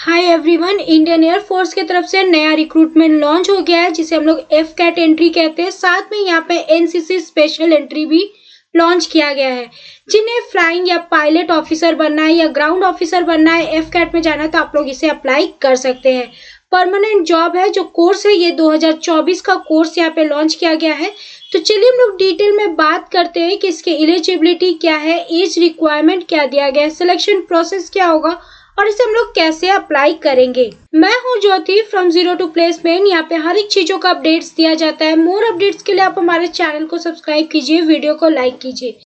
Hi everyone, Indian air force की तरफ से नया रिक्रूटमेंट लॉन्च हो गया है जिसे हम लोग एफ कैट एंट्री कहते हैं। साथ में यहाँ पे एनसीसी स्पेशल एंट्री भी लॉन्च किया गया है। जिन्हें फ्लाइंग या पायलट ऑफिसर बनना है या ग्राउंड ऑफिसर बनना है, एफ कैट में जाना है, तो आप लोग इसे अप्लाई कर सकते हैं। परमानेंट जॉब है। जो कोर्स है ये 2024 का कोर्स यहाँ पे लॉन्च किया गया है। तो चलिए हम लोग डिटेल में बात करते हैं कि इसके एलिजिबिलिटी क्या है, एज रिक्वायरमेंट क्या दिया गया है, सिलेक्शन प्रोसेस क्या होगा और इसे हम लोग कैसे अप्लाई करेंगे। मैं हूं ज्योति फ्रॉम जीरो टू प्लेसमेंट। यहाँ पे हर एक चीजों का अपडेट्स दिया जाता है। मोर अपडेट्स के लिए आप हमारे चैनल को सब्सक्राइब कीजिए, वीडियो को लाइक कीजिए।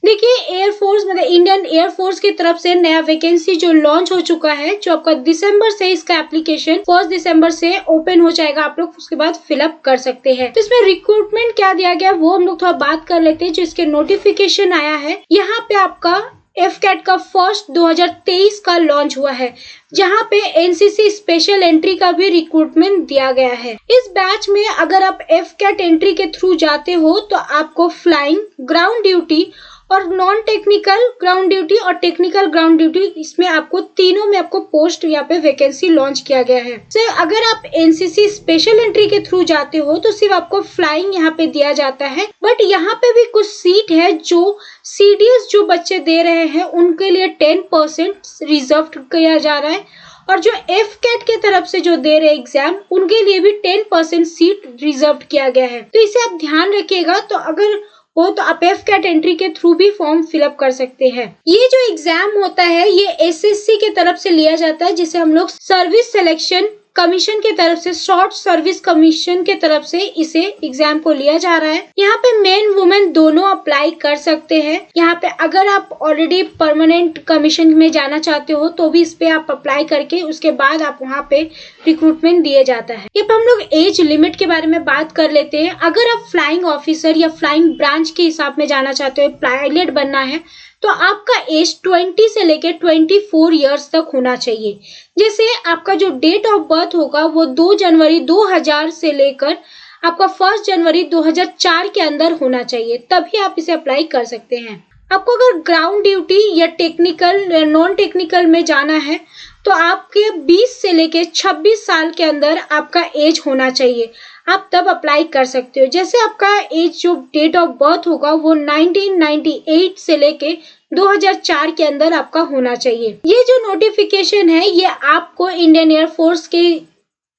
देखिए, एयरफोर्स मतलब इंडियन एयरफोर्स की तरफ से नया वैकेंसी जो लॉन्च हो चुका है, जो आपका दिसंबर से इसका एप्लीकेशन 1 दिसंबर से ओपन हो जाएगा। आप लोग उसके बाद फिलअप कर सकते हैं। तो इसमें रिक्रूटमेंट क्या दिया गया वो हम लोग थोड़ा बात कर लेते हैं। जो इसके नोटिफिकेशन आया है, यहाँ पे आपका एफ कैट का फर्स्ट 2023 का लॉन्च हुआ है, जहाँ पे एनसीसी स्पेशल एंट्री का भी रिक्रूटमेंट दिया गया है। इस बैच में अगर आप एफ कैट एंट्री के थ्रू जाते हो तो आपको फ्लाइंग, ग्राउंड ड्यूटी और नॉन टेक्निकल ग्राउंड ड्यूटी और टेक्निकल ग्राउंड ड्यूटी, इसमें आपको तीनों में आपको पोस्ट यहाँ पे वैकेंसी लॉन्च किया गया है। तो अगर आप एनसीसी स्पेशल एंट्री के थ्रू जाते हो तो सिर्फ आपको फ्लाइंग यहाँ पे दिया जाता है, बट यहाँ पे भी कुछ सीट है जो सीडीएस जो बच्चे दे रहे हैं उनके लिए 10% रिजर्व किया जा रहा है, और जो एफ कैट के तरफ से जो दे रहे एग्जाम उनके लिए भी 10% सीट रिजर्व किया गया है। तो इसे आप ध्यान रखिएगा। तो अगर हो तो आप एफ कैट एंट्री के थ्रू भी फॉर्म फिलअप कर सकते हैं। ये जो एग्जाम होता है ये एसएससी के तरफ से लिया जाता है, जिसे हम लोग सर्विस सिलेक्शन कमीशन के तरफ से, शॉर्ट सर्विस कमीशन के तरफ से इसे एग्जाम को लिया जा रहा है। यहाँ पे मेन वुमेन दोनों अप्लाई कर सकते हैं। यहाँ पे अगर आप ऑलरेडी परमानेंट कमीशन में जाना चाहते हो तो भी इस पे आप अप्लाई करके उसके बाद आप वहाँ पे रिक्रूटमेंट दिए जाता है। ये हम लोग एज लिमिट के बारे में बात कर लेते हैं। अगर आप फ्लाइंग ऑफिसर या फ्लाइंग ब्रांच के हिसाब में जाना चाहते हो, पायलट बनना है, तो आपका एज 20 से लेकर 24 इयर्स तक होना चाहिए। जैसे आपका जो डेट ऑफ बर्थ होगा वो 2 जनवरी 2000 से लेकर आपका 1 जनवरी 2004 के अंदर होना चाहिए, तभी आप इसे अप्लाई कर सकते हैं। आपको अगर ग्राउंड ड्यूटी या टेक्निकल या नॉन टेक्निकल में जाना है तो आपके 20 से लेके 26 साल के अंदर आपका एज होना चाहिए, आप तब अप्लाई कर सकते हो। जैसे आपका एज जो डेट ऑफ बर्थ होगा वो 1998 से लेके 2004 के अंदर आपका होना चाहिए। ये जो नोटिफिकेशन है ये आपको इंडियन एयरफोर्स के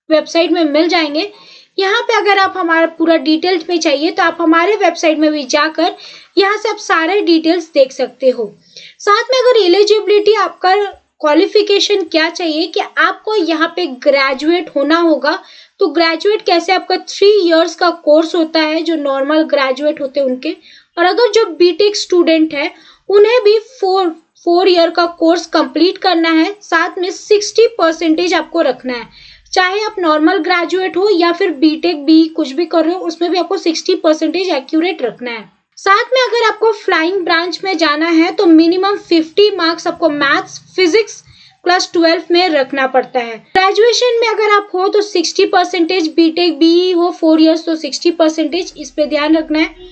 वेबसाइट में मिल जाएंगे। यहाँ पे अगर आप हमारा पूरा डिटेल्स में चाहिए तो आप हमारे वेबसाइट में भी जाकर यहाँ से आप सारे डिटेल्स देख सकते हो। साथ में अगर एलिजिबिलिटी आपका क्वालिफिकेशन क्या चाहिए कि आपको यहाँ पे ग्रेजुएट होना होगा। तो ग्रेजुएट कैसे, आपका 3 इयर्स का कोर्स होता है जो नॉर्मल ग्रेजुएट होते हैं उनके, और अगर जो बीटेक स्टूडेंट है उन्हें भी 4 ईयर का कोर्स कंप्लीट करना है। साथ में 60% आपको रखना है, चाहे आप नॉर्मल ग्रेजुएट हो या फिर बीटेक भी कुछ भी कर रहे हो, उसमें भी आपको 60% एक्यूरेट रखना है। साथ में अगर आपको फ्लाइंग ब्रांच में जाना है तो मिनिमम 50 मार्क्स आपको मैथ्स, फिजिक्स क्लास 12 में रखना पड़ता है। ग्रेजुएशन में अगर आप हो तो 60%, बीटेक बी हो 4 इयर्स तो 60%, इस पे ध्यान रखना है।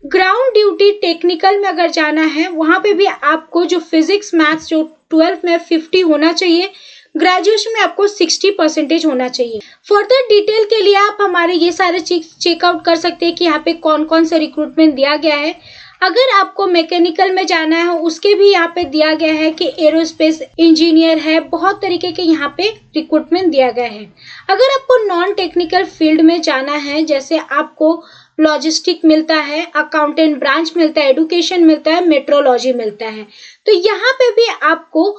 ग्राउंड ड्यूटी टेक्निकल में अगर जाना है वहां पे भी आपको जो फिजिक्स मैथ्स जो 12 में 50 होना चाहिए, ग्रेजुएशन में आपको 60% होना चाहिए। फर्दर डिटेल के लिए आप हमारे ये सारे चेकआउट कर सकते हैं कि यहाँ पे कौन कौन सा रिक्रूटमेंट दिया गया है। अगर आपको मैकेनिकल में जाना है उसके भी यहाँ पे दिया गया है कि एरोस्पेस इंजीनियर है, बहुत तरीके के यहाँ पे रिक्रूटमेंट दिया गया है। अगर आपको नॉन टेक्निकल फील्ड में जाना है, जैसे आपको लॉजिस्टिक मिलता है, अकाउंटेंट ब्रांच मिलता है, एडुकेशन मिलता है, मेट्रोलॉजी मिलता है, तो यहाँ पे भी आपको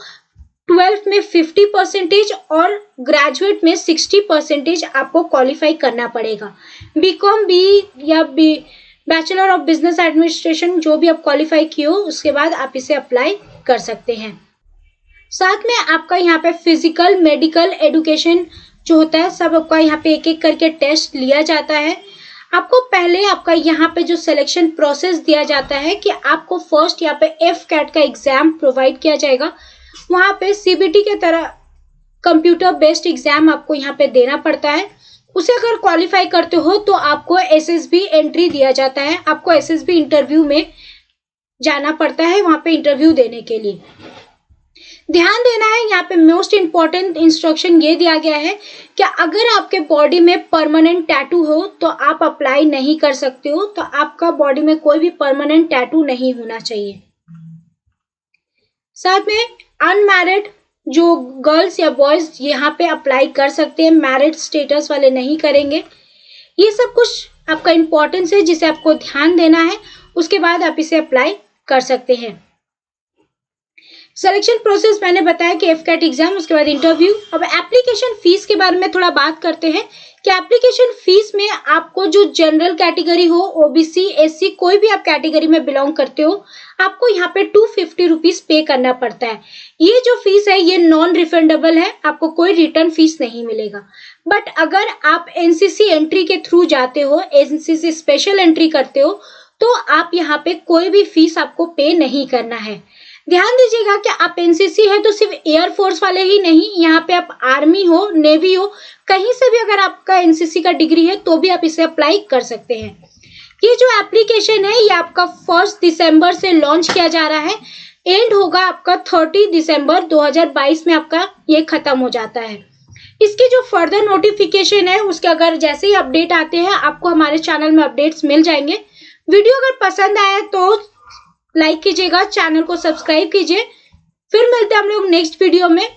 12 में 50% और ग्रेजुएट में 60% आपको क्वालिफाई करना पड़ेगा। बीकॉम बी या बैचलर ऑफ बिजनेस एडमिनिस्ट्रेशन जो भी आप क्वालिफाई किए हो उसके बाद आप इसे अप्लाई कर सकते हैं। साथ में आपका यहाँ पे फिजिकल, मेडिकल, एडुकेशन जो होता है सब आपका यहाँ पे एक एक करके टेस्ट लिया जाता है। आपको पहले आपका यहाँ पे जो सिलेक्शन प्रोसेस दिया जाता है कि आपको फर्स्ट यहाँ पे एफ कैट का एग्जाम प्रोवाइड किया जाएगा। वहाँ पे सीबीटी के तरह कंप्यूटर बेस्ड एग्जाम आपको यहाँ पे देना पड़ता है। उसे अगर क्वालिफाई करते हो तो आपको एसएसबी एंट्री दिया जाता है, आपको एसएसबी इंटरव्यू में जाना पड़ता है वहां पे इंटरव्यू देने के लिए। ध्यान देना है यहाँ पे मोस्ट इंपॉर्टेंट इंस्ट्रक्शन ये दिया गया है कि अगर आपके बॉडी में परमानेंट टैटू हो तो आप अप्लाई नहीं कर सकते हो, तो आपका बॉडी में कोई भी परमानेंट टैटू नहीं होना चाहिए। साथ में अनमैरिड जो गर्ल्स या बॉयज यहाँ पे अप्लाई कर सकते हैं, मैरिड स्टेटस वाले नहीं करेंगे। ये सब कुछ आपका इंपॉर्टेंस है जिसे आपको ध्यान देना है, उसके बाद आप इसे अप्लाई कर सकते हैं। सिलेक्शन प्रोसेस मैंने बताया कि एफकैट एग्जाम, उसके बाद इंटरव्यू। अब एप्लीकेशन फीस के बारे में थोड़ा बात करते हैं कि एप्लीकेशन फीस में आपको जो जनरल कैटेगरी हो, ओबीसी, एससी, कोई भी आप कैटेगरी में बिलोंग करते हो, आपको यहाँ पे 250 रुपीज पे करना पड़ता है। ये जो फीस है ये नॉन रिफंडेबल है, आपको कोई रिटर्न फीस नहीं मिलेगा। बट अगर आप एनसीसी एंट्री के थ्रू जाते हो, एनसीसी स्पेशल एंट्री करते हो, तो आप यहाँ पे कोई भी फीस आपको पे नहीं करना है। ध्यान दीजिएगा कि आप एनसीसी है तो सिर्फ एयरफोर्स वाले ही नहीं, यहाँ पे आप आर्मी हो, नेवी हो, कहीं से भी अगर आपका एनसीसी का डिग्री है तो भी आप इसे अप्लाई कर सकते हैं। ये जो एप्लीकेशन है ये आपका 1 दिसंबर से लॉन्च किया जा रहा है, एंड होगा आपका 30 दिसंबर 2022 में आपका ये खत्म हो जाता है। इसकी जो फर्दर नोटिफिकेशन है उसके अगर जैसे ही अपडेट आते हैं आपको हमारे चैनल में अपडेट्स मिल जाएंगे। वीडियो अगर पसंद आए तो लाइक कीजिएगा, चैनल को सब्सक्राइब कीजिए। फिर मिलते हैं हम लोग नेक्स्ट वीडियो में।